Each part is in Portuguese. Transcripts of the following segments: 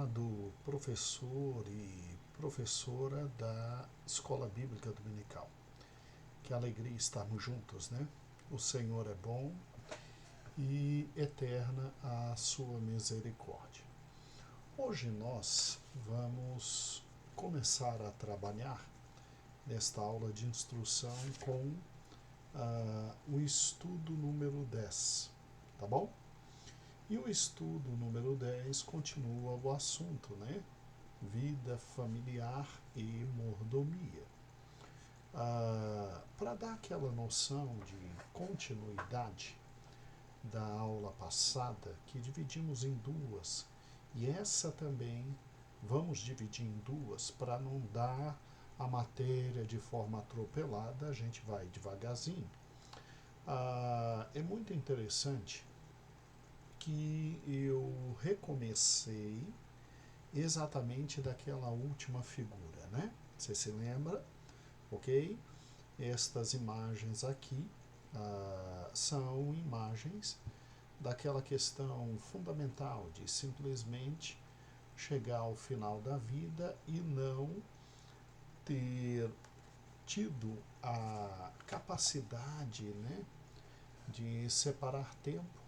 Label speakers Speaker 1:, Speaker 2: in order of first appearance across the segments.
Speaker 1: amado professor e professora da Escola Bíblica Dominical. Que alegria estarmos juntos, né? O Senhor é bom e eterna a sua misericórdia. Hoje nós vamos começar a trabalhar nesta aula de instrução com o estudo número 10, tá bom? E o estudo número 10 continua o assunto, né? Vida familiar e mordomia. Para dar aquela noção de continuidade da aula passada, que dividimos em duas, e essa também vamos dividir em duas para não dar a matéria de forma atropelada, a gente vai devagarzinho. É muito interessante que eu recomecei exatamente daquela última figura, né? Você se lembra? Ok? Estas imagens aqui são imagens daquela questão fundamental de simplesmente chegar ao final da vida e não ter tido a capacidade, né, de separar tempo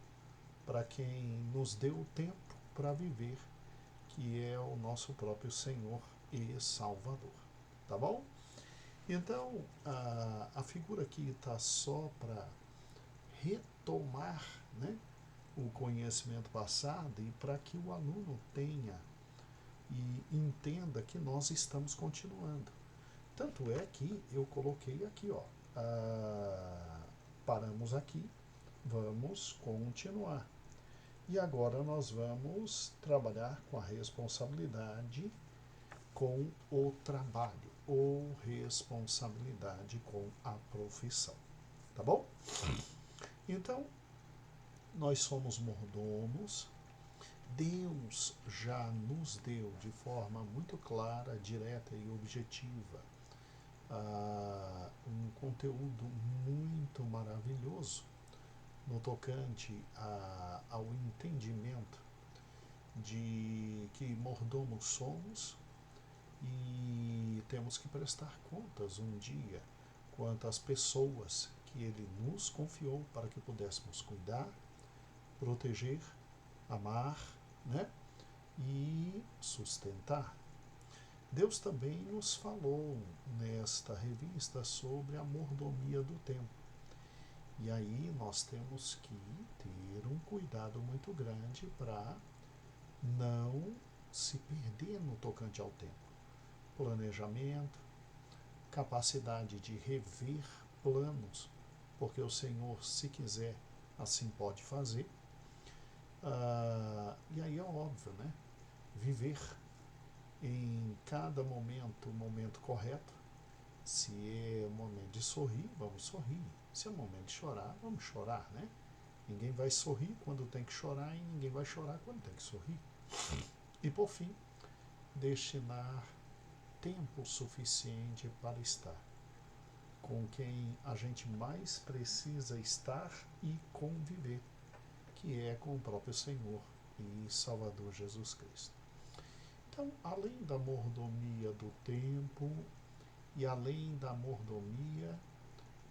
Speaker 1: para quem nos deu o tempo para viver, que é o nosso próprio Senhor e Salvador. Tá bom? Então, a figura aqui está só para retomar, né, o conhecimento passado e para que o aluno tenha e entenda que nós estamos continuando. Tanto é que eu coloquei aqui, ó, paramos aqui, vamos continuar. E agora nós vamos trabalhar com a responsabilidade com o trabalho ou responsabilidade com a profissão. Tá bom? Então, nós somos mordomos. Deus já nos deu de forma muito clara, direta e objetiva um conteúdo muito maravilhoso no tocante ao entendimento de que mordomos somos e temos que prestar contas um dia quanto às pessoas que Ele nos confiou para que pudéssemos cuidar, proteger, amar, né? E sustentar. Deus também nos falou nesta revista sobre a mordomia do tempo. E aí nós temos que ter um cuidado muito grande para não se perder no tocante ao tempo. Planejamento, capacidade de rever planos, porque o Senhor, se quiser, assim pode fazer. E aí é óbvio, né? Viver em cada momento o momento correto. Se é o momento de sorrir, vamos sorrir. Se é o momento de chorar, vamos chorar, né? Ninguém vai sorrir quando tem que chorar e ninguém vai chorar quando tem que sorrir. E por fim, destinar tempo suficiente para estar com quem a gente mais precisa estar e conviver, que é com o próprio Senhor e Salvador Jesus Cristo. Então, além da mordomia do tempo e além da mordomia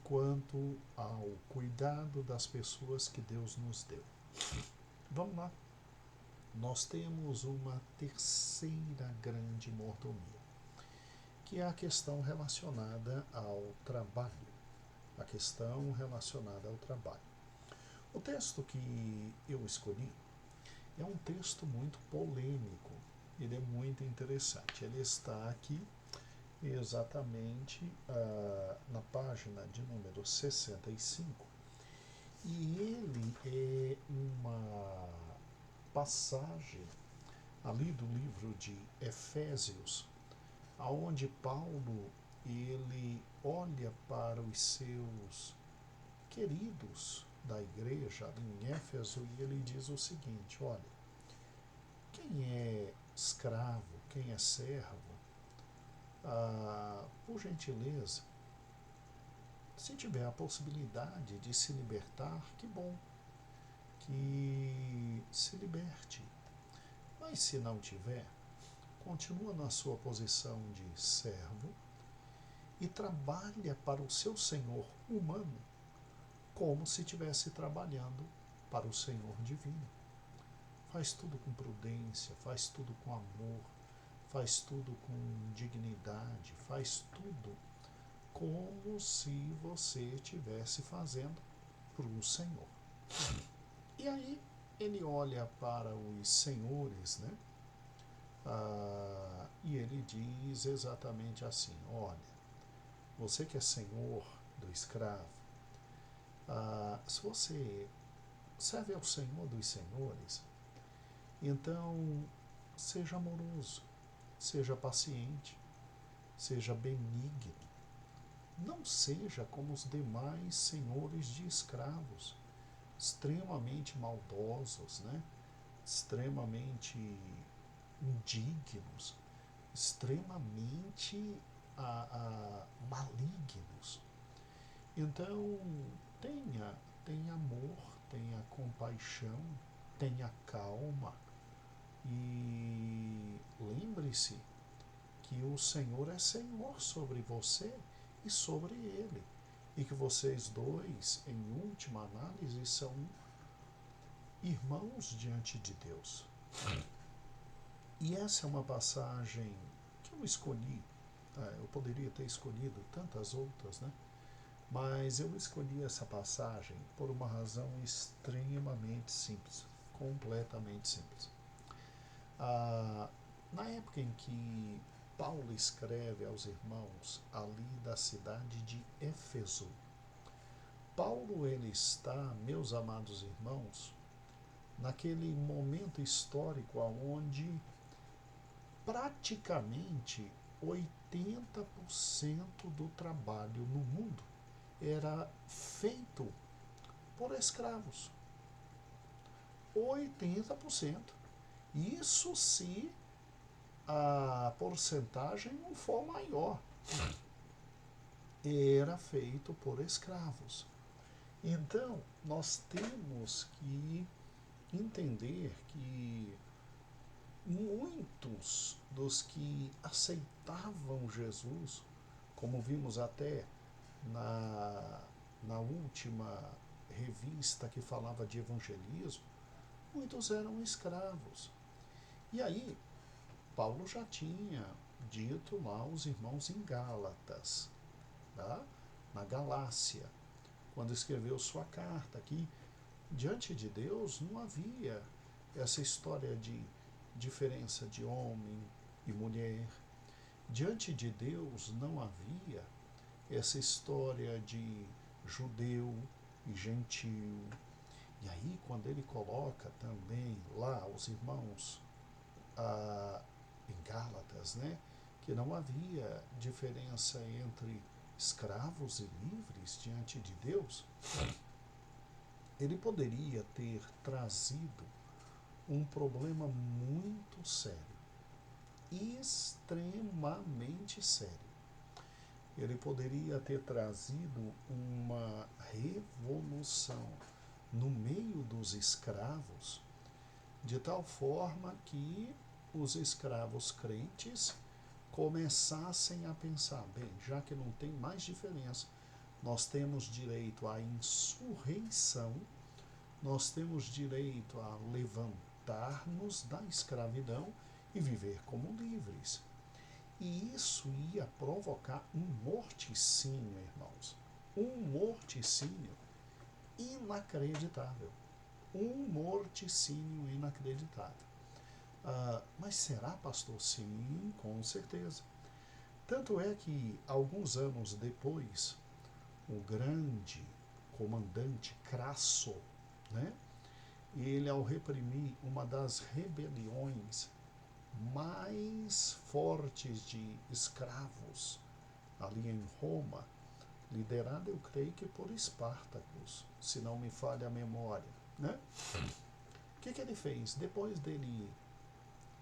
Speaker 1: quanto ao cuidado das pessoas que Deus nos deu. Vamos lá. Nós temos uma terceira grande mordomia, que é a questão relacionada ao trabalho. A questão relacionada ao trabalho. O texto que eu escolhi é um texto muito polêmico. Ele é muito interessante. Ele está aqui exatamente na página de número 65. E ele é uma passagem ali do livro de Efésios, aonde Paulo ele olha para os seus queridos da igreja ali em Éfeso e ele diz o seguinte: olha, quem é escravo, quem é servo, por gentileza, se tiver a possibilidade de se libertar, que bom, que se liberte. Mas se não tiver, continua na sua posição de servo e trabalha para o seu senhor humano como se estivesse trabalhando para o Senhor divino. Faz tudo com prudência, faz tudo com amor, faz tudo com dignidade, faz tudo como se você estivesse fazendo para o Senhor. E aí ele olha para os senhores, né? E ele diz exatamente assim: olha, você que é senhor do escravo, se você serve ao Senhor dos senhores, então seja amoroso, seja paciente, seja benigno. Não seja como os demais senhores de escravos, extremamente maldosos, né? Extremamente indignos, extremamente malignos. Então, tenha amor, tenha compaixão, tenha calma e lembre-se que o Senhor é Senhor sobre você e sobre ele, e que vocês dois, em última análise, são irmãos diante de Deus. E essa é uma passagem que eu escolhi. Eu poderia ter escolhido tantas outras, né? Mas eu escolhi essa passagem por uma razão extremamente simples, completamente simples. Na época em que Paulo escreve aos irmãos ali da cidade de Éfeso, Paulo ele está, meus amados irmãos, naquele momento histórico onde praticamente 80% do trabalho no mundo era feito por escravos. 80%. Isso se a porcentagem não for maior. Era feito por escravos. Então, nós temos que entender que muitos dos que aceitavam Jesus, como vimos até na última revista que falava de evangelismo, muitos eram escravos. E aí, Paulo já tinha dito lá aos irmãos em Gálatas, tá? Na Galácia, quando escreveu sua carta, que diante de Deus não havia essa história de diferença de homem e mulher. Diante de Deus não havia essa história de judeu e gentil. E aí, quando ele coloca também lá os irmãos em Gálatas, né, que não havia diferença entre escravos e livres diante de Deus, ele poderia ter trazido um problema muito sério, extremamente sério. Ele poderia ter trazido uma revolução no meio dos escravos, de tal forma que os escravos crentes começassem a pensar, bem, já que não tem mais diferença, nós temos direito à insurreição, nós temos direito a levantar-nos da escravidão e viver como livres. E isso ia provocar um morticínio, irmãos. Um morticínio inacreditável. Um morticínio inacreditável. Mas será, pastor? Sim, com certeza. Tanto é que, alguns anos depois, o grande comandante Crasso, né, ele, ao reprimir uma das rebeliões mais fortes de escravos ali em Roma, liderada, eu creio que por Espartacus, se não me falha a memória, né? O que ele fez? Depois dele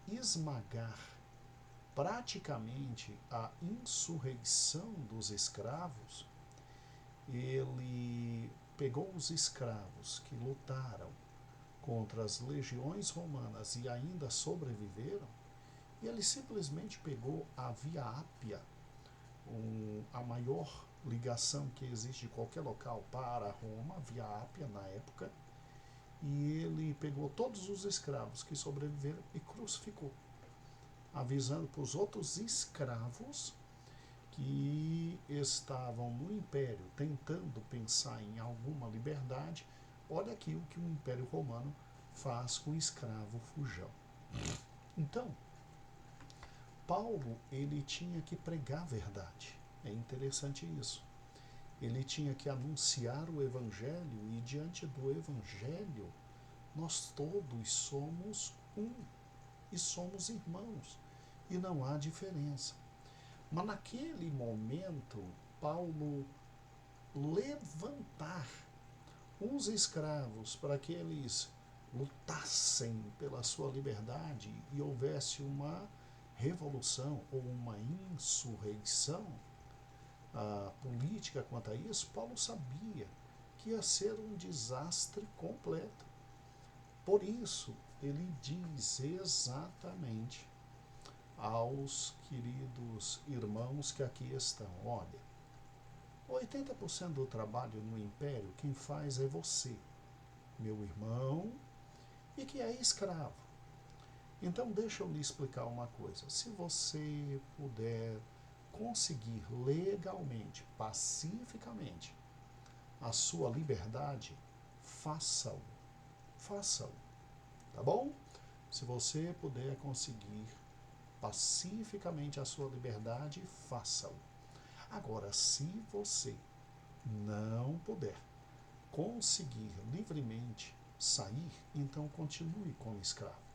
Speaker 1: esmagar praticamente a insurreição dos escravos, ele pegou os escravos que lutaram contra as legiões romanas e ainda sobreviveram, E ele simplesmente pegou a Via Ápia, a maior ligação que existe de qualquer local para Roma, a Via Ápia na época, e ele pegou todos os escravos que sobreviveram e crucificou, avisando para os outros escravos que estavam no Império tentando pensar em alguma liberdade, olha aqui o que o Império Romano faz com o escravo fujão. Então, Paulo, ele tinha que pregar a verdade. É interessante isso. Ele tinha que anunciar o Evangelho, e diante do Evangelho, nós todos somos um e somos irmãos, e não há diferença. Mas naquele momento, Paulo levantar os escravos para que eles lutassem pela sua liberdade e houvesse uma revolução ou uma insurreição política quanto a isso, Paulo sabia que ia ser um desastre completo. Por isso, ele diz exatamente aos queridos irmãos que aqui estão: olha, 80% do trabalho no império quem faz é você, meu irmão, e que é escravo. Então deixa eu lhe explicar uma coisa. Se você puder conseguir legalmente, pacificamente, a sua liberdade, faça-o. Faça-o. Tá bom? Se você puder conseguir pacificamente a sua liberdade, faça-o. Agora, se você não puder conseguir livremente sair, então continue como escravo.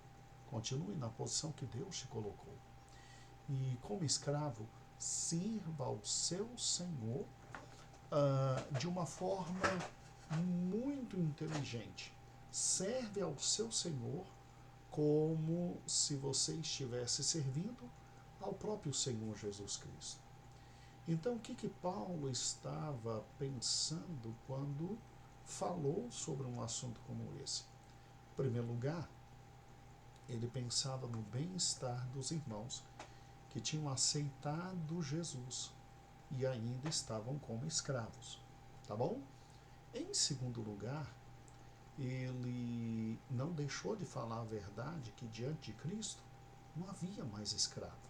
Speaker 1: Continue na posição que Deus te colocou. E como escravo, sirva ao seu Senhor de uma forma muito inteligente. Serve ao seu Senhor como se você estivesse servindo ao próprio Senhor Jesus Cristo. Então, o que Paulo estava pensando quando falou sobre um assunto como esse? Em primeiro lugar, ele pensava no bem-estar dos irmãos que tinham aceitado Jesus e ainda estavam como escravos. Tá bom? Em segundo lugar, ele não deixou de falar a verdade que diante de Cristo não havia mais escravo.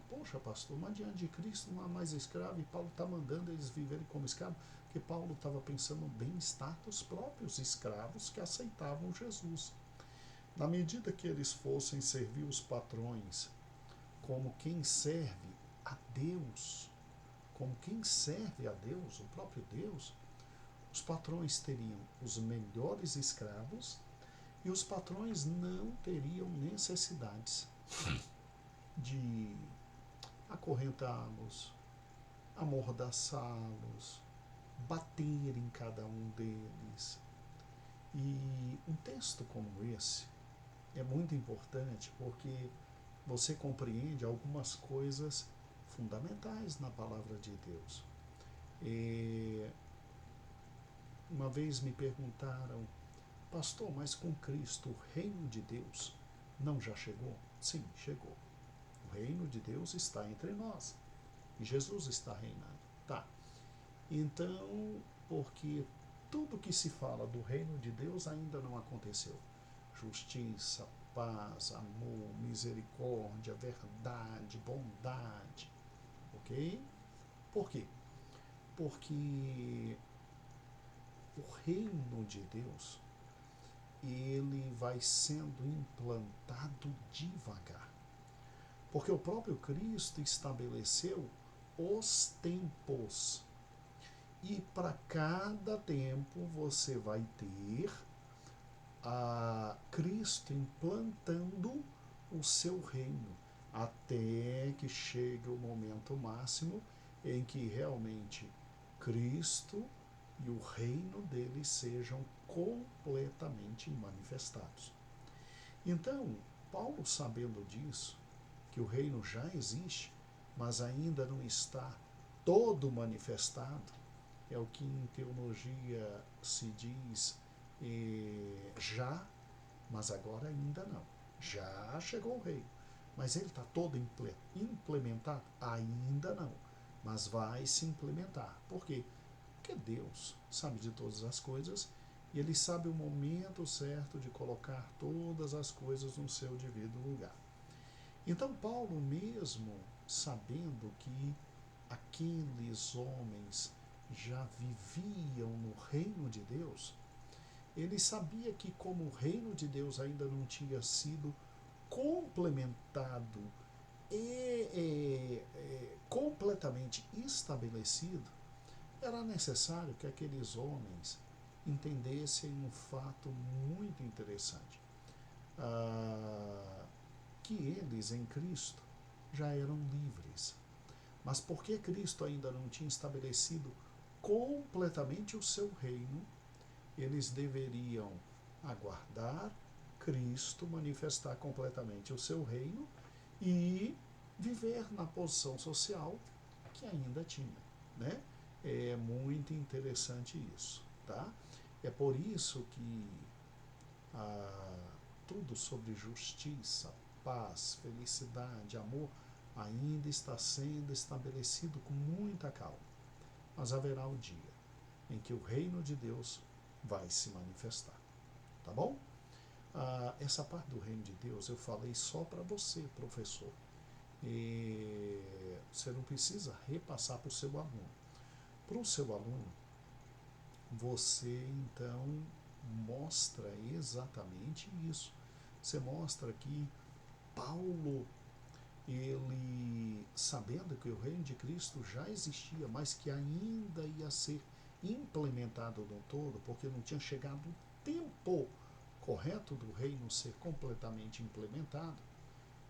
Speaker 1: Poxa, pastor, mas diante de Cristo não há mais escravo e Paulo está mandando eles viverem como escravos, porque Paulo estava pensando no bem-estar dos próprios escravos que aceitavam Jesus. Na medida que eles fossem servir os patrões como quem serve a Deus, como quem serve a Deus, o próprio Deus, os patrões teriam os melhores escravos e os patrões não teriam necessidades de acorrentá-los, amordaçá-los, bater em cada um deles. E um texto como esse é muito importante porque você compreende algumas coisas fundamentais na palavra de Deus. Uma vez me perguntaram: pastor, mas com Cristo o reino de Deus não já chegou? Sim, chegou. O reino de Deus está entre nós. E Jesus está reinando. Tá. Então, porque tudo que se fala do reino de Deus ainda não aconteceu. Justiça, paz, amor, misericórdia, verdade, bondade. Ok? Por quê? Porque o reino de Deus, ele vai sendo implantado devagar. Porque o próprio Cristo estabeleceu os tempos. E para cada tempo você vai ter a Cristo implantando o seu reino, até que chegue o momento máximo em que realmente Cristo e o reino dele sejam completamente manifestados. Então, Paulo, sabendo disso, que o reino já existe, mas ainda não está todo manifestado, é o que em teologia se diz já, mas agora ainda não. Já chegou o reino. Mas ele está todo implementado? Ainda não. Mas vai se implementar. Por quê? Porque Deus sabe de todas as coisas e ele sabe o momento certo de colocar todas as coisas no seu devido lugar. Então, Paulo, mesmo sabendo que aqueles homens já viviam no reino de Deus, ele sabia que, como o reino de Deus ainda não tinha sido complementado e completamente estabelecido, era necessário que aqueles homens entendessem um fato muito interessante. Que eles, em Cristo, já eram livres. Mas porque Cristo ainda não tinha estabelecido completamente o seu reino, eles deveriam aguardar Cristo manifestar completamente o seu reino e viver na posição social que ainda tinha, né? É muito interessante isso, tá? É por isso que tudo sobre justiça, paz, felicidade, amor ainda está sendo estabelecido com muita calma. Mas haverá um dia em que o reino de Deus vai se manifestar, tá bom? Essa parte do reino de Deus eu falei só para você, professor. E você não precisa repassar para o seu aluno. Para o seu aluno, você então mostra exatamente isso. Você mostra que Paulo, ele, sabendo que o reino de Cristo já existia, mas que ainda ia ser implementado no todo, porque não tinha chegado o tempo correto do reino ser completamente implementado,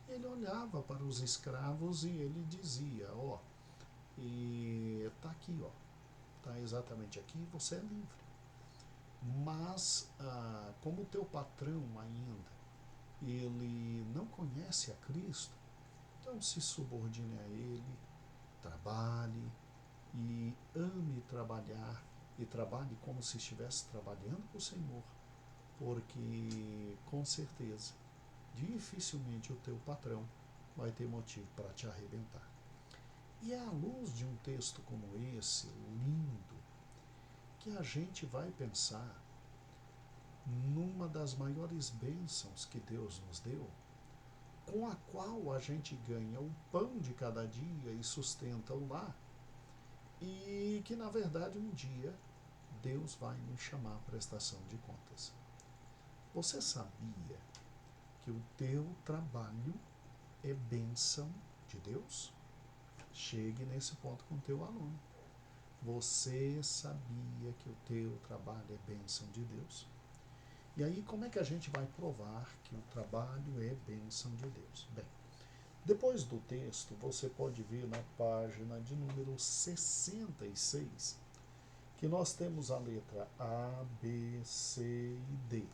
Speaker 1: ele olhava para os escravos e ele dizia, ó, e tá aqui, ó, tá exatamente aqui, você é livre. Mas, como o teu patrão ainda, ele não conhece a Cristo, então se subordine a ele, trabalhe e ame trabalhar e trabalhe como se estivesse trabalhando para o Senhor, porque com certeza, dificilmente o teu patrão vai ter motivo para te arrebentar. E é à luz de um texto como esse, lindo, que a gente vai pensar numa das maiores bênçãos que Deus nos deu, com a qual a gente ganha o pão de cada dia e sustenta o lar, e que na verdade um dia Deus vai nos chamar à prestação de contas. Você sabia que o teu trabalho é bênção de Deus? Chegue nesse ponto com o teu aluno. Você sabia que o teu trabalho é bênção de Deus? E aí, como é que a gente vai provar que o trabalho é bênção de Deus? Bem, depois do texto, você pode ver na página de número 66 que nós temos a letra A, B, C e D.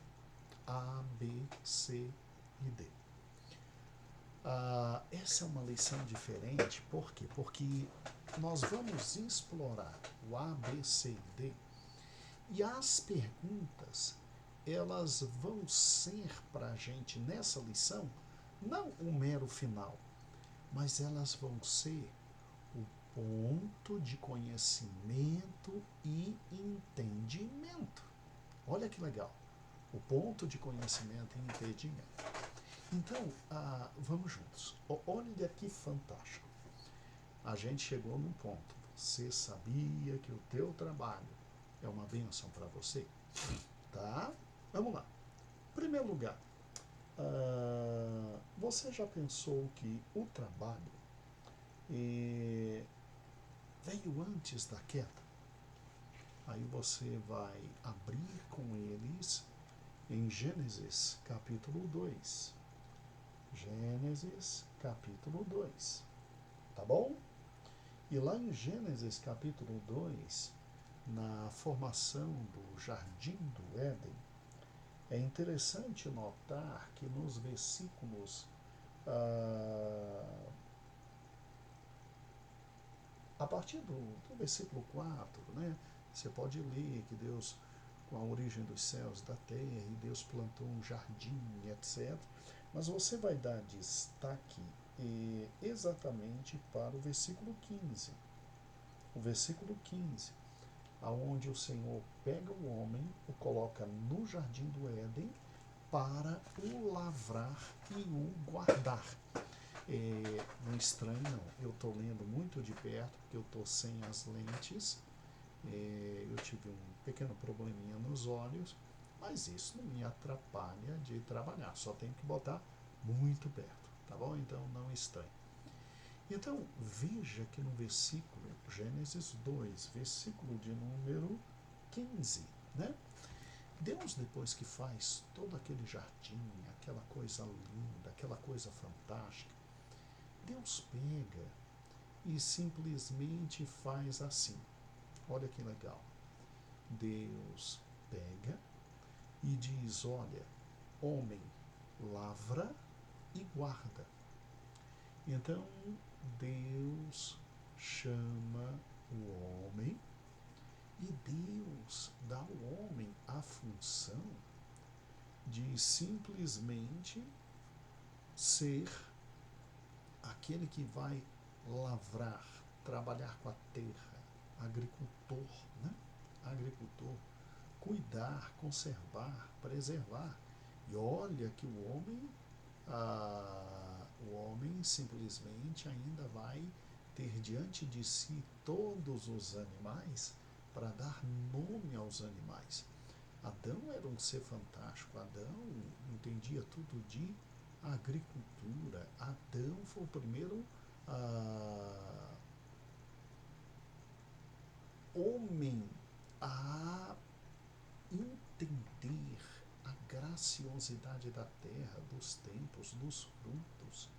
Speaker 1: A, B, C e D. Essa é uma lição diferente, por quê? Porque nós vamos explorar o A, B, C e D e as perguntas, elas vão ser para a gente nessa lição não um mero final, mas elas vão ser o ponto de conhecimento e entendimento. Olha que legal, o ponto de conhecimento e entendimento. Então, vamos juntos. Olha que fantástico. A gente chegou num ponto. Você sabia que o teu trabalho é uma bênção para você? Tá? Vamos lá. Em primeiro lugar, você já pensou que o trabalho veio antes da queda? Aí você vai abrir com eles em Gênesis capítulo 2. Gênesis capítulo 2. Tá bom? E lá em Gênesis capítulo 2, na formação do Jardim do Éden, é interessante notar que nos versículos a partir do versículo 4, né, você pode ler que Deus, com a origem dos céus e da terra, e Deus plantou um jardim, etc. Mas você vai dar destaque exatamente para o versículo 15. O versículo 15, aonde o Senhor pega o homem, o coloca no jardim do Éden para o lavrar e o guardar. Não estranho, não. Eu estou lendo muito de perto, porque eu estou sem as lentes. Eu tive um pequeno probleminha nos olhos, mas isso não me atrapalha de trabalhar. Só tenho que botar muito perto, tá bom? Então não estranhe. Então veja que no versículo, Gênesis 2, versículo de número 15, né? Deus, depois que faz todo aquele jardim, aquela coisa linda, aquela coisa fantástica, Deus pega e simplesmente faz assim. Olha que legal. Deus pega e diz: olha, homem, lavra e guarda. Então Deus chama o homem e Deus dá ao homem a função de simplesmente ser aquele que vai lavrar, trabalhar com a terra, agricultor, né? Agricultor, cuidar, conservar, preservar. E olha que o homem simplesmente ainda vai ter diante de si todos os animais para dar nome aos animais. Adão era um ser fantástico. Adão entendia tudo de agricultura. Adão foi o primeiro homem a entender a graciosidade da terra, dos tempos, dos frutos.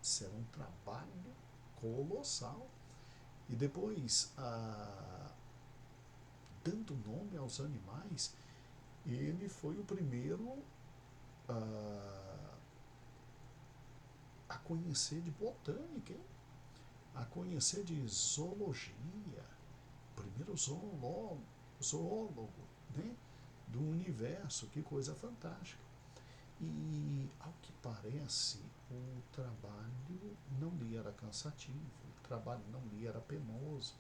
Speaker 1: Isso era um trabalho colossal. E depois, dando nome aos animais, ele foi o primeiro a conhecer de botânica, hein? A conhecer de zoologia, o primeiro zoólogo, né? Do universo, que coisa fantástica. E, ao que parece, o trabalho não lhe era cansativo, o trabalho não lhe era penoso,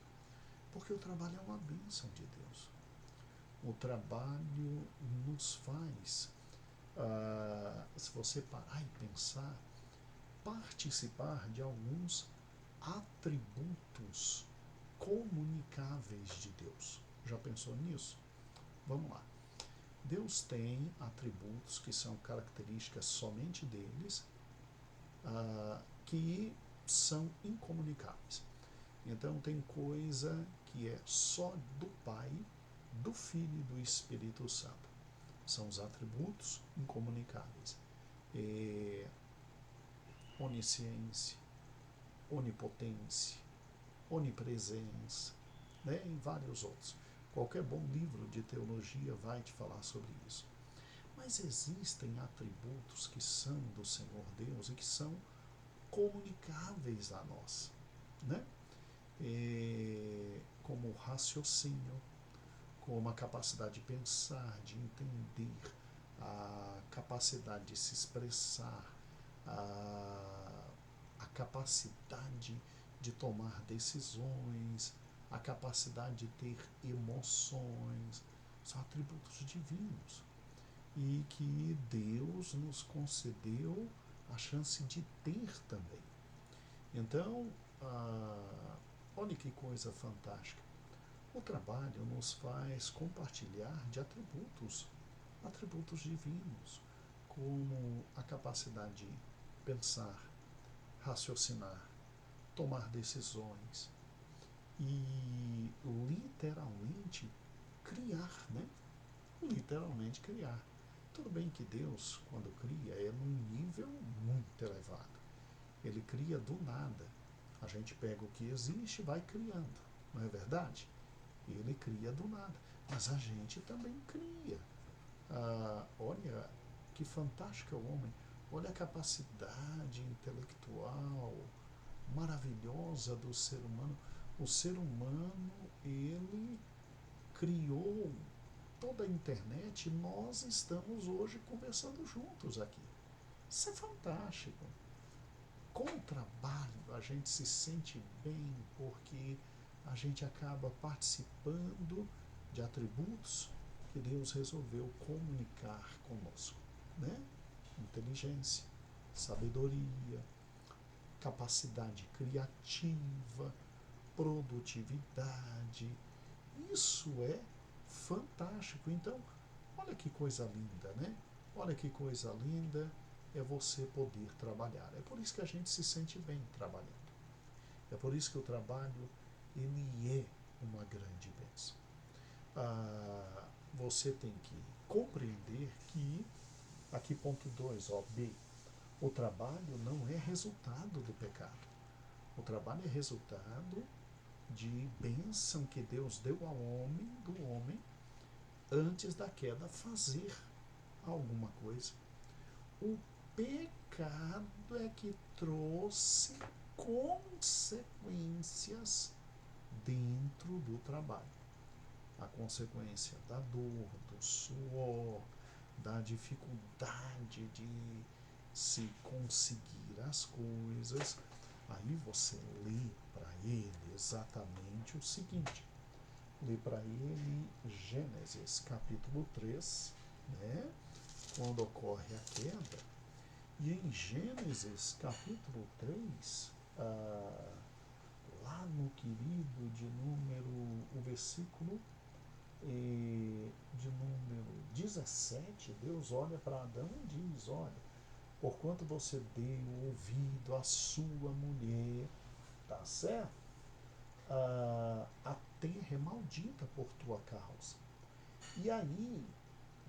Speaker 1: porque o trabalho é uma bênção de Deus. O trabalho nos faz, se você parar e pensar, participar de alguns atributos comunicáveis de Deus. Já pensou nisso? Vamos lá. Deus tem atributos que são características somente deles, que são incomunicáveis. Então tem coisa que é só do Pai, do Filho e do Espírito Santo. São os atributos incomunicáveis. Onisciência, onipotência, onipresença, né? E vários outros. Qualquer bom livro de teologia vai te falar sobre isso. Mas existem atributos que são do Senhor Deus e que são comunicáveis a nós, né? Como o raciocínio, como a capacidade de pensar, de entender, a capacidade de se expressar, a capacidade de tomar decisões, a capacidade de ter emoções, são atributos divinos e que Deus nos concedeu a chance de ter também. Então, olha que coisa fantástica. O trabalho nos faz compartilhar de atributos divinos, como a capacidade de pensar, raciocinar, tomar decisões e literalmente criar, né? Literalmente criar. Tudo bem que Deus, quando cria, é num nível muito elevado. Ele cria do nada. A gente pega o que existe e vai criando, não é verdade? Ele cria do nada. Mas a gente também cria. Olha que fantástico é o homem. Olha a capacidade intelectual maravilhosa do ser humano. O ser humano, ele criou toda a internet e nós estamos hoje conversando juntos aqui. Isso é fantástico. Com o trabalho, a gente se sente bem porque a gente acaba participando de atributos que Deus resolveu comunicar conosco, né? Inteligência, sabedoria, capacidade criativa, produtividade. Isso é fantástico. Então, olha que coisa linda, né? Olha que coisa linda é você poder trabalhar. É por isso que a gente se sente bem trabalhando. É por isso que o trabalho, ele é uma grande bênção. Você tem que compreender que, aqui ponto 2, B, o trabalho não é resultado do pecado. O trabalho é resultado de bênção que Deus deu ao homem, do homem, antes da queda, fazer alguma coisa. O pecado é que trouxe consequências dentro do trabalho. A consequência da dor, do suor, da dificuldade de se conseguir as coisas. Aí você lê para ele exatamente o seguinte: lê para ele Gênesis capítulo 3, né, quando ocorre a queda. E em Gênesis capítulo 3, lá no querido de número, o versículo de número 17, Deus olha para Adão e diz: olha, porquanto você deu ouvido à sua mulher, tá certo? A terra é maldita por tua causa. E aí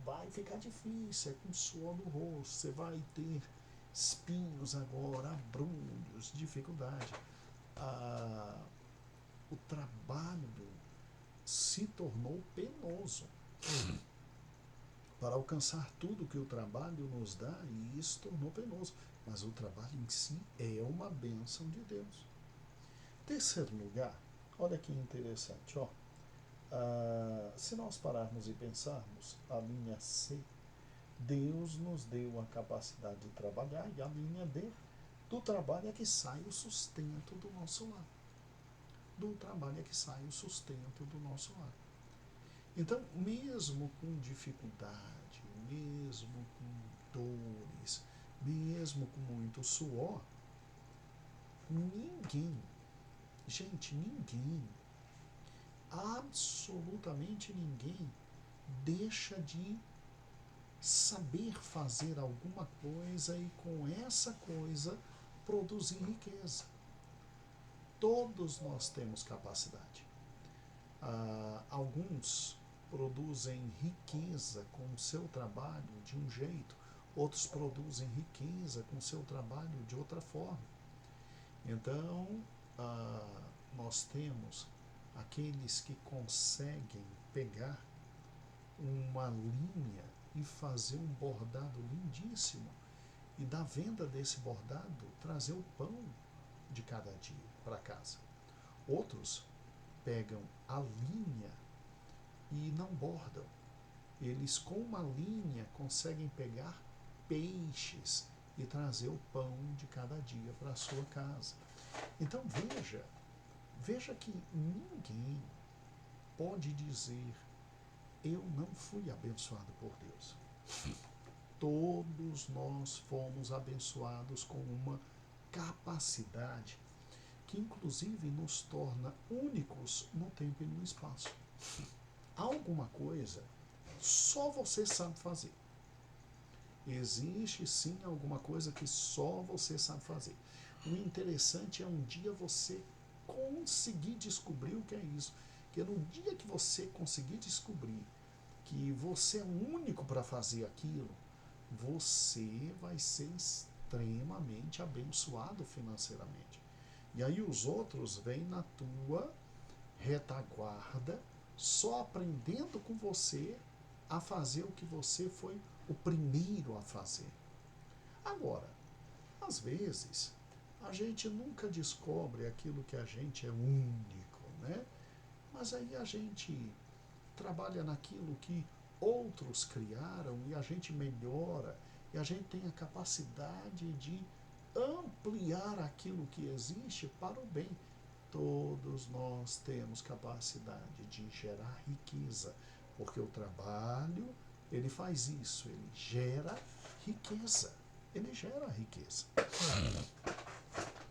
Speaker 1: vai ficar difícil, é com suor no rosto, você vai ter espinhos agora, abrolhos, dificuldade. O trabalho se tornou penoso para alcançar tudo que o trabalho nos dá, e isso tornou penoso. Mas o trabalho em si é uma bênção de Deus. Terceiro lugar, olha que interessante, ó. Se nós pararmos e pensarmos, a linha C, Deus nos deu a capacidade de trabalhar, e a linha D, do trabalho é que sai o sustento do nosso lar. Do trabalho é que sai o sustento do nosso lar. Então, mesmo com dificuldade, mesmo com dores, mesmo com muito suor, ninguém, gente, ninguém, absolutamente ninguém, deixa de saber fazer alguma coisa e com essa coisa produzir riqueza. Todos nós temos capacidade. Alguns produzem riqueza com o seu trabalho de um jeito, outros produzem riqueza com o seu trabalho de outra forma. Então, nós temos aqueles que conseguem pegar uma linha e fazer um bordado lindíssimo, e da venda desse bordado trazer o pão de cada dia para casa. Outros pegam a linha e não bordam. Eles com uma linha conseguem pegar peixes e trazer o pão de cada dia para a sua casa. Então veja que ninguém pode dizer: eu não fui abençoado por Deus. Todos nós fomos abençoados com uma capacidade que inclusive nos torna únicos no tempo e no espaço. Alguma coisa só você sabe fazer. Existe sim alguma coisa que só você sabe fazer. O interessante é um dia você conseguir descobrir o que é isso. Porque no dia que você conseguir descobrir que você é o único para fazer aquilo, você vai ser extremamente abençoado financeiramente. E aí os outros vêm na tua retaguarda, só aprendendo com você a fazer o que você foi o primeiro a fazer. Agora, às vezes, a gente nunca descobre aquilo que a gente é único, né? Mas aí a gente trabalha naquilo que outros criaram e a gente melhora E a gente tem a capacidade de ampliar aquilo que existe para o bem. Todos nós temos capacidade de gerar riqueza, porque o trabalho, ele faz isso, ele gera riqueza. Ele gera riqueza.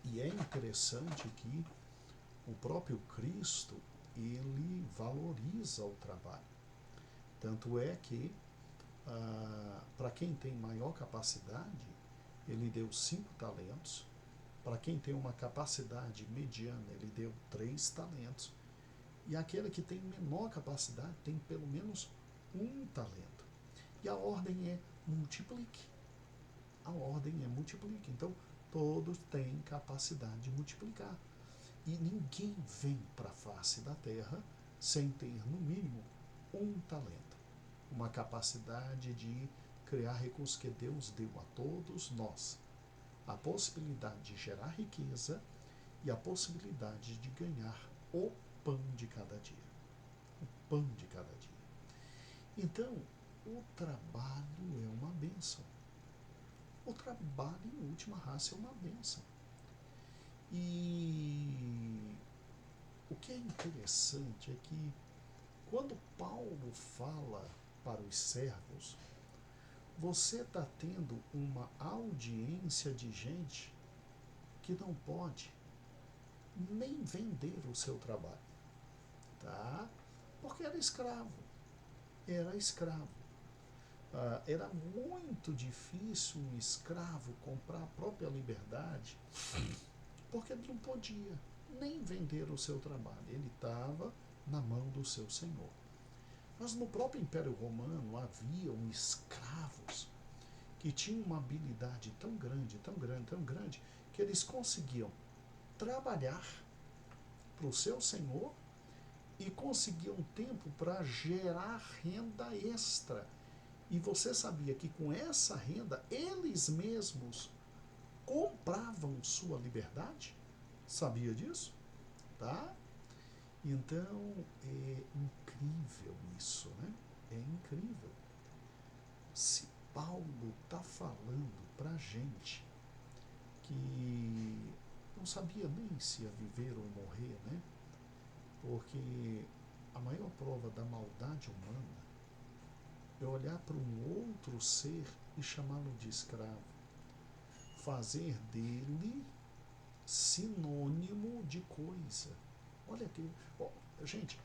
Speaker 1: E é interessante que o próprio Cristo, ele valoriza o trabalho. Tanto é que, para quem tem maior capacidade, ele deu 5 talentos. Para quem tem uma capacidade mediana, ele deu 3 talentos. E aquele que tem menor capacidade tem pelo menos 1 talento. E a ordem é multiplique. A ordem é multiplique. Então, todos têm capacidade de multiplicar. E ninguém vem para a face da terra sem ter, no mínimo, 1 talento. Uma capacidade de criar recursos que Deus deu a todos nós. A possibilidade de gerar riqueza e a possibilidade de ganhar o pão de cada dia. O pão de cada dia. Então, o trabalho é uma bênção. O trabalho, em última raça, é uma bênção. E o que é interessante é que, quando Paulo fala para os servos, você está tendo uma audiência de gente que não pode nem vender o seu trabalho, tá? Porque era escravo. Era escravo. Era muito difícil um escravo comprar a própria liberdade, porque ele não podia nem vender o seu trabalho. Ele estava na mão do seu senhor. Mas no próprio Império Romano haviam escravos que tinham uma habilidade tão grande, tão grande, tão grande, que eles conseguiam trabalhar para o seu senhor e conseguiam tempo para gerar renda extra. E você sabia que com essa renda eles mesmos compravam sua liberdade? Sabia disso? Tá? Então é incrível isso, né? É incrível. Se Paulo está falando para a gente que não sabia nem se ia viver ou morrer, né? Porque a maior prova da maldade humana é olhar para um outro ser e chamá-lo de escravo, fazer dele sinônimo de coisa. Olha aqui, gente,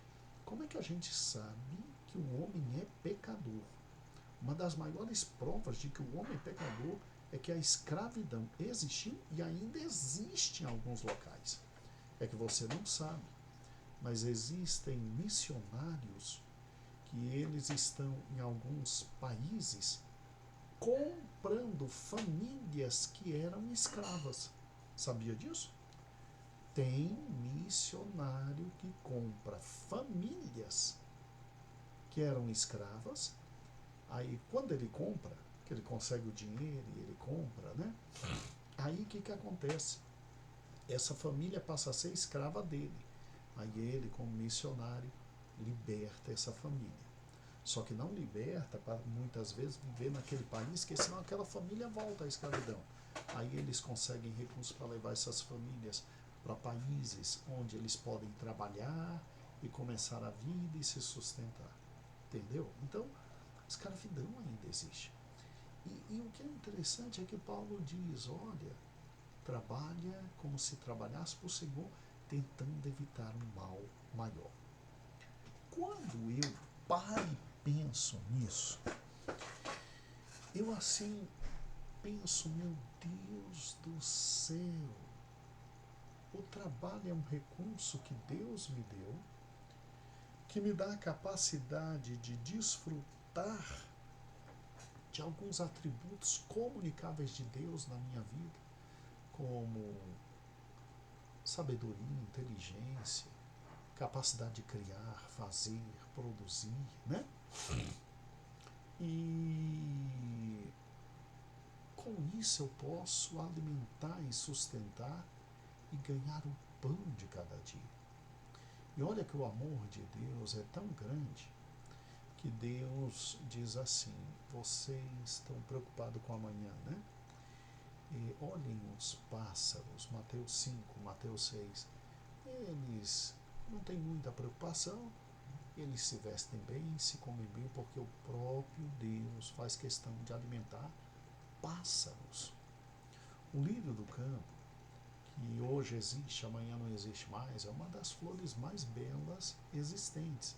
Speaker 1: como é que a gente sabe que o homem é pecador? Uma das maiores provas de que o homem é pecador é que a escravidão existiu e ainda existe em alguns locais. É que você não sabe, mas existem missionários que eles estão em alguns países comprando famílias que eram escravas. Sabia disso? Tem missionário que compra famílias que eram escravas. Aí, quando ele compra, que ele consegue o dinheiro e ele compra, né? Aí, o que acontece? Essa família passa a ser escrava dele. Aí ele, como missionário, liberta essa família. Só que não liberta para muitas vezes viver naquele país, porque senão aquela família volta à escravidão. Aí eles conseguem recursos para levar essas famílias para países onde eles podem trabalhar e começar a vida e se sustentar. Entendeu? Então, a escravidão ainda existe. E o que é interessante é que Paulo diz, olha, trabalha como se trabalhasse para o Senhor, tentando evitar um mal maior. Quando eu paro e penso nisso, eu assim penso, meu Deus do céu, o trabalho é um recurso que Deus me deu, que me dá a capacidade de desfrutar de alguns atributos comunicáveis de Deus na minha vida, como sabedoria, inteligência, capacidade de criar, fazer, produzir, né? E com isso eu posso alimentar e sustentar e ganhar o pão de cada dia. E olha que o amor de Deus é tão grande que Deus diz assim: vocês estão preocupados com amanhã, né? E olhem os pássaros, Mateus 5, Mateus 6. Eles não têm muita preocupação, eles se vestem bem, se comem bem, porque o próprio Deus faz questão de alimentar pássaros. O lírio do campo, que hoje existe, amanhã não existe mais, é uma das flores mais belas existentes.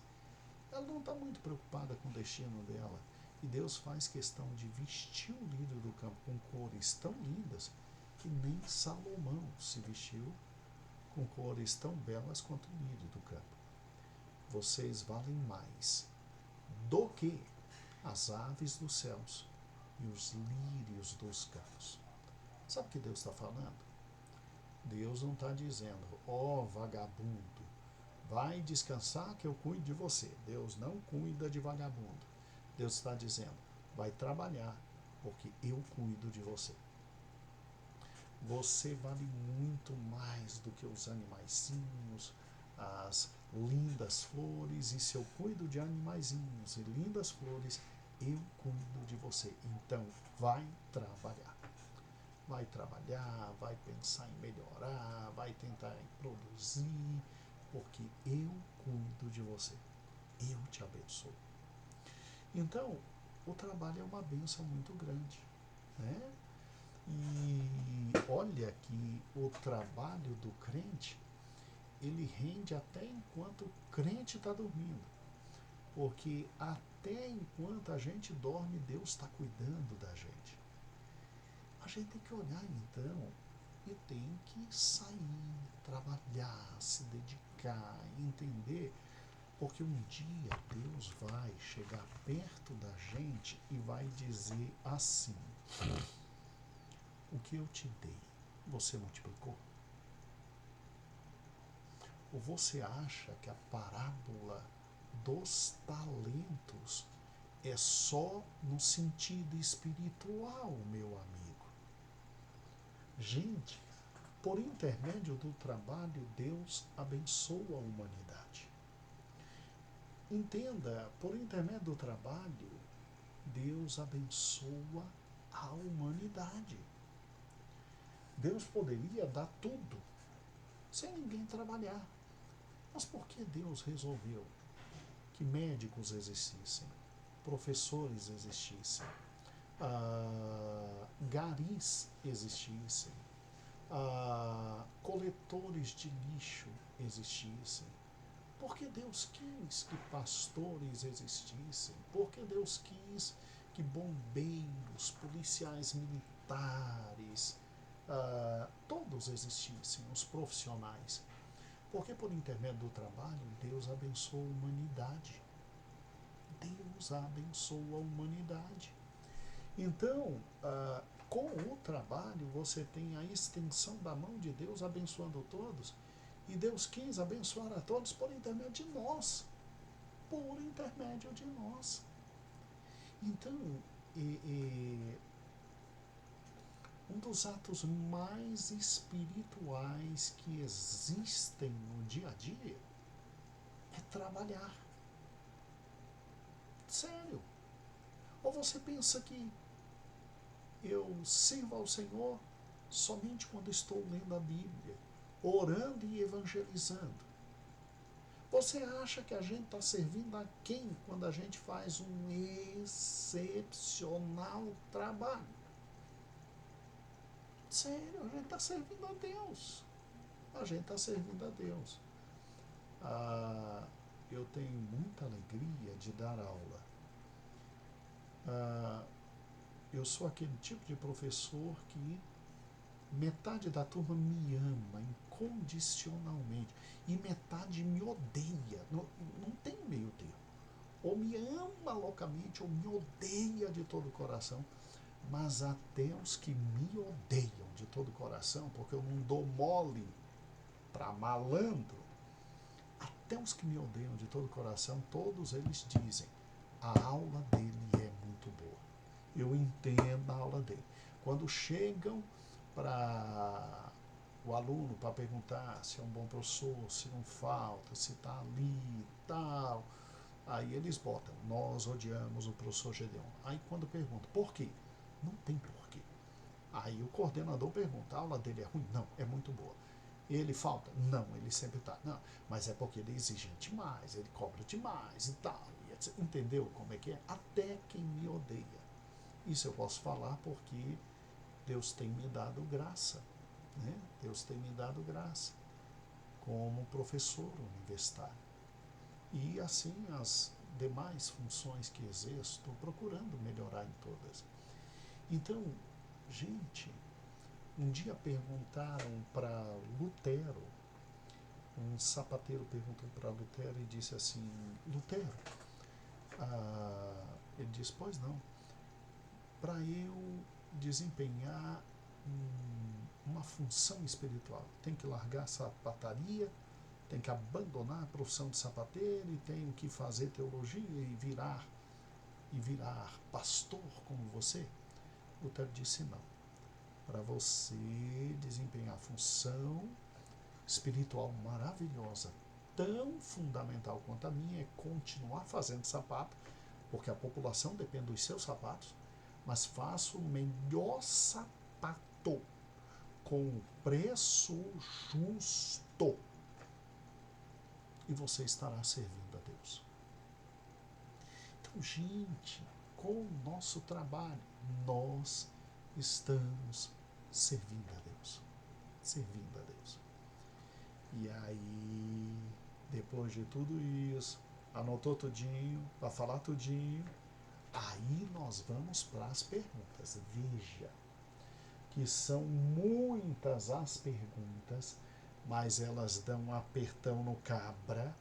Speaker 1: Ela não está muito preocupada com o destino dela. E Deus faz questão de vestir o lírio do campo com cores tão lindas que nem Salomão se vestiu com cores tão belas quanto o lírio do campo. Vocês valem mais do que as aves dos céus e os lírios dos campos. Sabe o que Deus está falando? Deus não está dizendo: ó vagabundo, vai descansar que eu cuido de você. Deus não cuida de vagabundo. Deus está dizendo: vai trabalhar, porque eu cuido de você. Você vale muito mais do que os animaizinhos, as lindas flores. E se eu cuido de animaizinhos e lindas flores, eu cuido de você. Então, vai trabalhar. Vai trabalhar, vai pensar em melhorar, vai tentar produzir, porque eu cuido de você. Eu te abençoo. Então, o trabalho é uma bênção muito grande, né? E olha que o trabalho do crente, ele rende até enquanto o crente está dormindo. Porque até enquanto a gente dorme, Deus está cuidando da gente. A gente tem que olhar então e tem que sair, trabalhar, se dedicar, entender, porque um dia Deus vai chegar perto da gente e vai dizer assim: o que eu te dei, você multiplicou? Ou você acha que a parábola dos talentos é só no sentido espiritual, meu amigo? Gente, por intermédio do trabalho, Deus abençoa a humanidade. Entenda, por intermédio do trabalho, Deus abençoa a humanidade. Deus poderia dar tudo sem ninguém trabalhar. Mas por que Deus resolveu que médicos existissem, professores existissem, garis existissem, coletores de lixo existissem? Por que Deus quis que pastores existissem? Por que Deus quis que bombeiros, policiais militares, todos existissem, os profissionais? Porque por intermédio do trabalho, Deus abençoa a humanidade. Deus abençoa a humanidade. Então, com o trabalho, você tem a extensão da mão de Deus abençoando todos. E Deus quis abençoar a todos por intermédio de nós. Por intermédio de nós. Então, um dos atos mais espirituais que existem no dia a dia é trabalhar. Sério. Ou você pensa que eu sirvo ao Senhor somente quando estou lendo a Bíblia, orando e evangelizando? Você acha que a gente está servindo a quem quando a gente faz um excepcional trabalho? Sério, a gente está servindo a Deus. A gente está servindo a Deus. Eu tenho muita alegria de dar aula. Eu sou aquele tipo de professor que metade da turma me ama incondicionalmente e metade me odeia. Não tem meio termo. Ou me ama loucamente ou me odeia de todo o coração. Mas até os que me odeiam de todo o coração, porque eu não dou mole para malandro, até os que me odeiam de todo o coração, todos eles dizem: a aula dele é muito boa. Eu entendo a aula dele. Quando chegam para o aluno para perguntar se é um bom professor, se não falta, se está ali e tal, Aí eles botam, nós odiamos o professor Gedeon. Aí quando pergunta, por quê? Não tem porquê. Aí o coordenador pergunta, a aula dele é ruim? Não, é muito boa. Ele falta? Não, ele sempre está. Não, mas é porque ele exige demais, ele cobra demais e tal. Entendeu como é que é? Até quem me odeia. Isso eu posso falar porque Deus tem me dado graça. Né? Deus tem me dado graça como professor universitário. E assim as demais funções que exerço, estou procurando melhorar em todas. Então, gente, um dia perguntaram para Lutero, um sapateiro perguntou para Lutero e disse assim, Lutero, ele disse, pois não, para eu desempenhar uma função espiritual, tem que largar a sapataria, tem que abandonar a profissão de sapateiro e tenho que fazer teologia e virar pastor como você? Lutero disse não. Para você desempenhar a função espiritual maravilhosa, tão fundamental quanto a minha, é continuar fazendo sapato, porque a população depende dos seus sapatos, mas faça o melhor sapato com preço justo e você estará servindo a Deus. Então, gente, com o nosso trabalho, nós estamos servindo a Deus. Servindo a Deus. E aí, depois de tudo isso, anotou tudinho, vai falar tudinho, aí nós vamos para as perguntas. Veja que são muitas as perguntas, mas elas dão um apertão no cabra,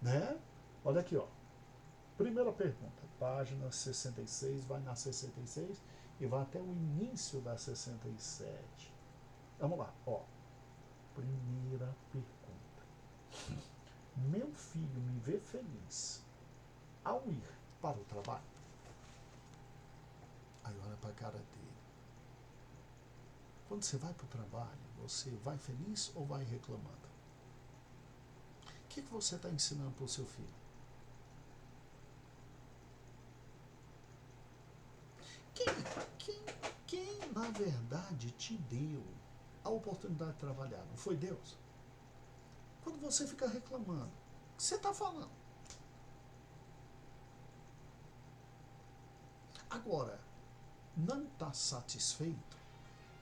Speaker 1: né? Olha aqui, ó. Primeira pergunta, página 66, vai na 66 e vai até o início da 67. Vamos lá, ó. Primeira pergunta. Meu filho me vê feliz ao ir para o trabalho? Aí olha para a cara dele. Quando você vai para o trabalho, você vai feliz ou vai reclamando? O que você está ensinando para o seu filho? Quem, na verdade, te deu a oportunidade de trabalhar? Não foi Deus? Quando você fica reclamando, o que você está falando? Agora, não está satisfeito?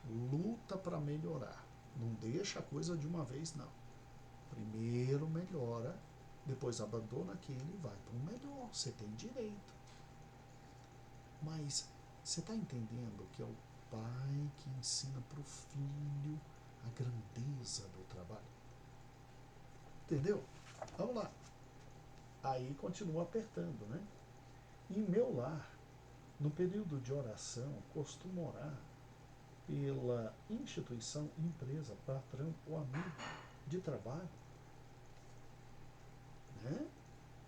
Speaker 1: Luta para melhorar. Não deixa a coisa de uma vez, não. Primeiro melhora, depois abandona aquele e vai para um melhor. Você tem direito. Mas você está entendendo que é o pai que ensina para o filho a grandeza do trabalho? Entendeu? Vamos lá. Aí continua apertando, né? Em meu lar, no período de oração, costumo orar pela instituição, empresa, patrão ou amigo de trabalho. Né?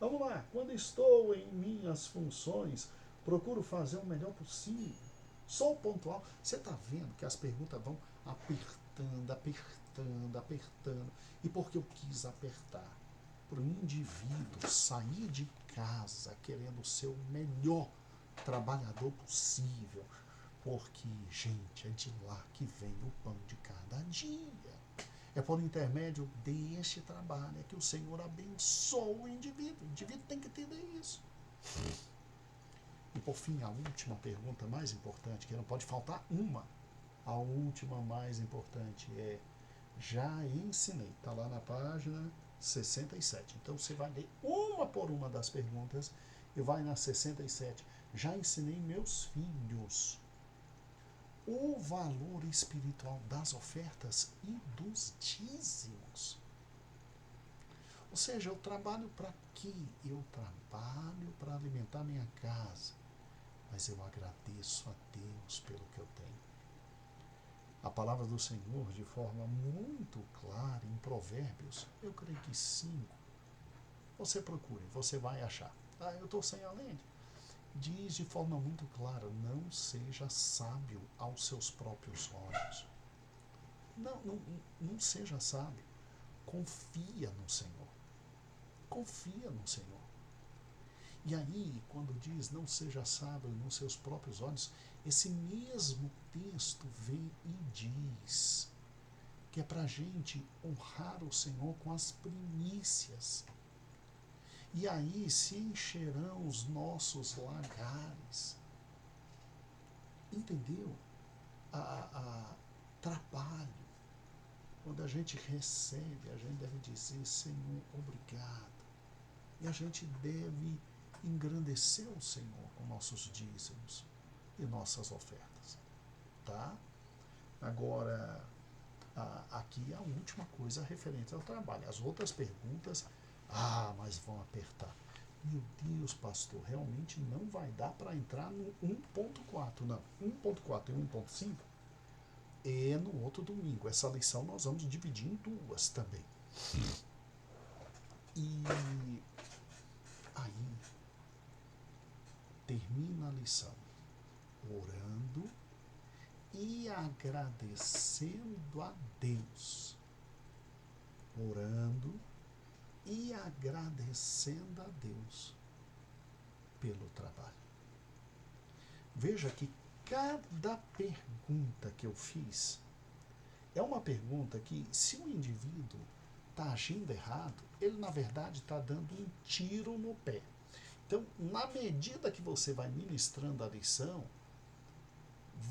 Speaker 1: Vamos lá. Quando estou em minhas funções, procuro fazer o melhor possível. Sou pontual. Você está vendo que as perguntas vão apertando, apertando, apertando. E por que eu quis apertar? Para o indivíduo sair de casa querendo ser o melhor trabalhador possível. Porque, gente, é de lá que vem o pão de cada dia. É por intermédio deste trabalho que o Senhor abençoa o indivíduo. O indivíduo tem que entender isso. E por fim, a última pergunta mais importante, que não pode faltar uma. A última mais importante é: já ensinei. Está lá na página 67. Então você vai ler uma por uma das perguntas e vai na 67. Já ensinei meus filhos o valor espiritual das ofertas e dos dízimos. Ou seja, eu trabalho para quê? Eu trabalho para alimentar minha casa, mas eu agradeço a Deus pelo que eu tenho. A palavra do Senhor, de forma muito clara, em Provérbios, eu creio que 5, você procure, você vai achar. Eu estou sem a lente. Diz de forma muito clara: não seja sábio aos seus próprios olhos. Não seja sábio. Confia no Senhor. Confia no Senhor. E aí, quando diz não seja sábio nos seus próprios olhos, esse mesmo texto vem e diz que é para a gente honrar o Senhor com as primícias. E aí se encherão os nossos lagares. Entendeu? Trabalho. Quando a gente recebe, a gente deve dizer, Senhor, obrigado. E a gente deve engrandecer o Senhor com nossos dízimos e nossas ofertas. Tá? Agora, aqui a última coisa referente ao trabalho. As outras perguntas, mas vão apertar. Meu Deus, pastor, realmente não vai dar para entrar no 1.4, não. 1.4 e 1.5 é no outro domingo. Essa lição nós vamos dividir em duas também. E aí termina a lição orando e agradecendo a Deus. Orando e agradecendo a Deus pelo trabalho. Veja que cada pergunta que eu fiz é uma pergunta que, se o indivíduo está agindo errado, ele na verdade está dando um tiro no pé. Então, na medida que você vai ministrando a lição,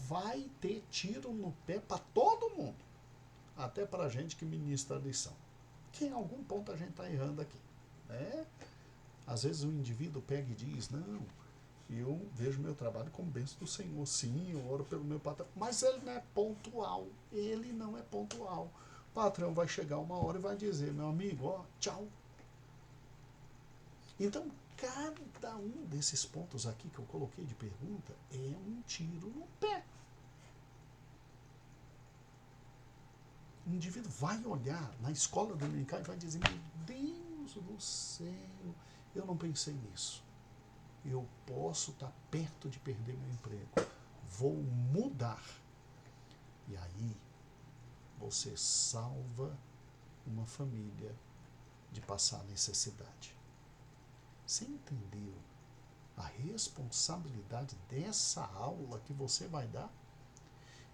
Speaker 1: vai ter tiro no pé para todo mundo, até para a gente que ministra a lição. Que em algum ponto a gente está errando aqui, né? Às vezes o indivíduo pega e diz, não, eu vejo meu trabalho como bênção do Senhor, sim, eu oro pelo meu patrão, mas ele não é pontual, ele não é pontual. O patrão vai chegar uma hora e vai dizer, meu amigo, tchau. Então, cada um desses pontos aqui que eu coloquei de pergunta é um tiro no pé. O indivíduo vai olhar na escola dominical e vai dizer, meu Deus do céu, eu não pensei nisso. Eu posso estar perto de perder meu emprego. Vou mudar. E aí, você salva uma família de passar necessidade. Você entendeu a responsabilidade dessa aula que você vai dar?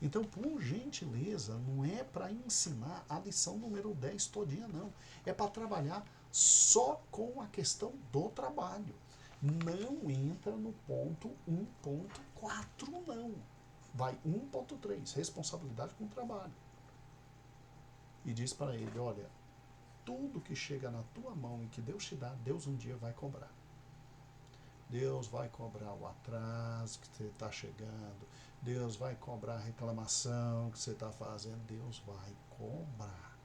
Speaker 1: Então, por gentileza, não é para ensinar a lição número 10 todinha, não. É para trabalhar só com a questão do trabalho. Não entra no ponto 1.4, não. Vai 1.3, responsabilidade com o trabalho. E diz para ele, olha, tudo que chega na tua mão e que Deus te dá, Deus um dia vai cobrar. Deus vai cobrar o atraso que você está chegando. Deus vai cobrar a reclamação que você está fazendo. Deus vai cobrar.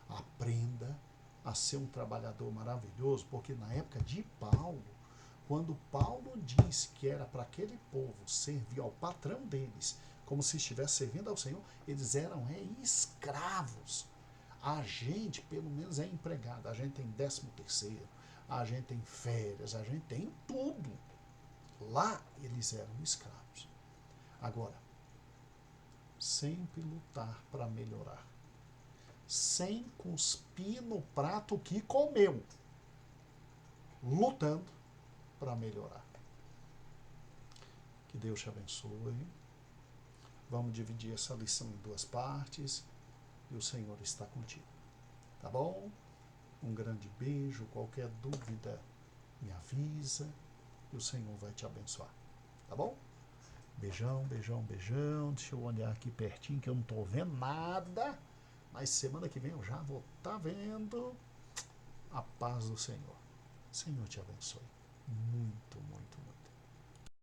Speaker 1: Aprenda a ser um trabalhador maravilhoso, porque na época de Paulo, quando Paulo disse que era para aquele povo servir ao patrão deles, como se estivesse servindo ao Senhor, eles eram escravos. A gente, pelo menos, é empregado. A gente tem 13º, a gente tem férias, a gente tem tudo. Lá eles eram escravos. Agora, sempre lutar para melhorar. Sem cuspir no prato que comeu. Lutando para melhorar. Que Deus te abençoe. Vamos dividir essa lição em duas partes. E o Senhor está contigo. Tá bom? Um grande beijo. Qualquer dúvida, me avisa. E o Senhor vai te abençoar. Tá bom? Beijão, beijão, beijão. Deixa eu olhar aqui pertinho que eu não estou vendo nada. Mas semana que vem eu já vou estar vendo. A paz do Senhor. Senhor te abençoe. Muito, muito, muito.